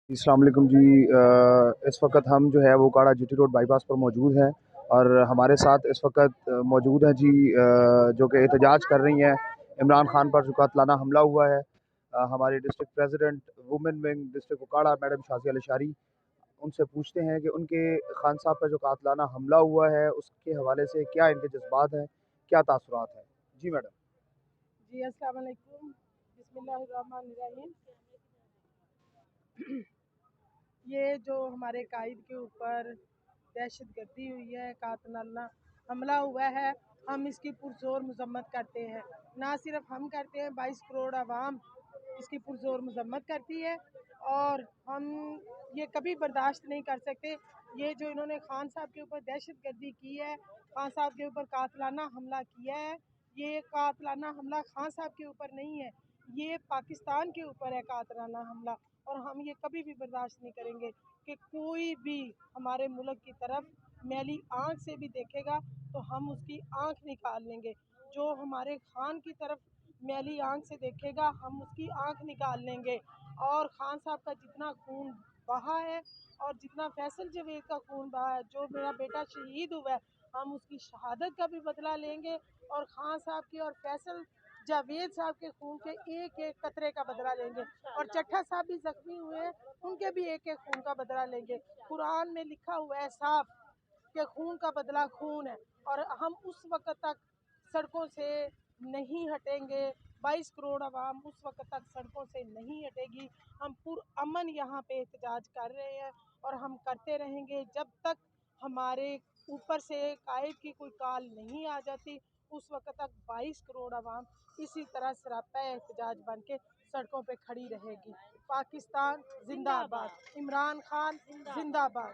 अस्सलाम वालेकुम जी। इस वक्त हम जो है वो काड़ा जीटी रोड बाईपास पर मौजूद हैं और हमारे साथ इस वक्त मौजूद हैं जी जो कि एहतजाज कर रही हैं इमरान खान पर जो कातलाना हमला हुआ है। हमारी district president women wing district Okara madam Shazia Alshari, उनसे पूछते हैं कि उनके खान साहब पर जो कातलाना हमला हुआ है उसके हवाले से क्या इनके जज्बात हैं, क्या तासुरात हैं। जी मैडम। जी अस्सलाम वालेकुम, बिस्मिल्लाहिर्रहमानिर्रहीम। ये जो हमारे कायद के ऊपर दहशतगर्दी हुई है, कातलाना हमला हुआ है, हम इसकी पुरजोर मजम्मत करते हैं। ना सिर्फ हम करते हैं, 22 करोड़ आवाम इसकी पुरजोर मजम्मत करती है और हम ये कभी बर्दाश्त नहीं कर सकते। ये जो इन्होंने खान साहब के ऊपर दहशतगर्दी की है, खान साहब के ऊपर कातलाना हमला किया है, ये कातलाना हमला खान साहब के ऊपर नहीं है, ये पाकिस्तान के ऊपर है कातलाना हमला। और हम ये कभी भी बर्दाश्त नहीं करेंगे कि कोई भी हमारे मुल्क की तरफ मैली आंख से भी देखेगा तो हम उसकी आंख निकाल लेंगे। जो हमारे खान की तरफ मैली आंख से देखेगा हम उसकी आंख निकाल लेंगे। और खान साहब का जितना खून बहा है और जितना फैसल जवेद का खून बहा है, जो मेरा बेटा शहीद हुआ है, हम उसकी शहादत का भी बदला लेंगे और खान साहब की और फैसल जावेद साहब के खून के एक एक कतरे का बदला लेंगे। और चट्ठा साहब भी जख्मी हुए हैं, उनके भी एक एक खून का बदला लेंगे। कुरान में लिखा हुआ है साफ कि खून का बदला खून है और हम उस वक्त तक सड़कों से नहीं हटेंगे। 22 करोड़ आवाम उस वक्त तक सड़कों से नहीं हटेगी। हम पुरअमन यहाँ पे एहतजाज कर रहे हैं और हम करते रहेंगे जब तक हमारे ऊपर से कायद की कोई कॉल नहीं आ जाती। उस वक्त तक 22 करोड़ आवाम इसी तरह सरापा एहतजाज बन के सड़कों पे खड़ी रहेगी। पाकिस्तान जिंदाबाद, इमरान खान जिंदाबाद।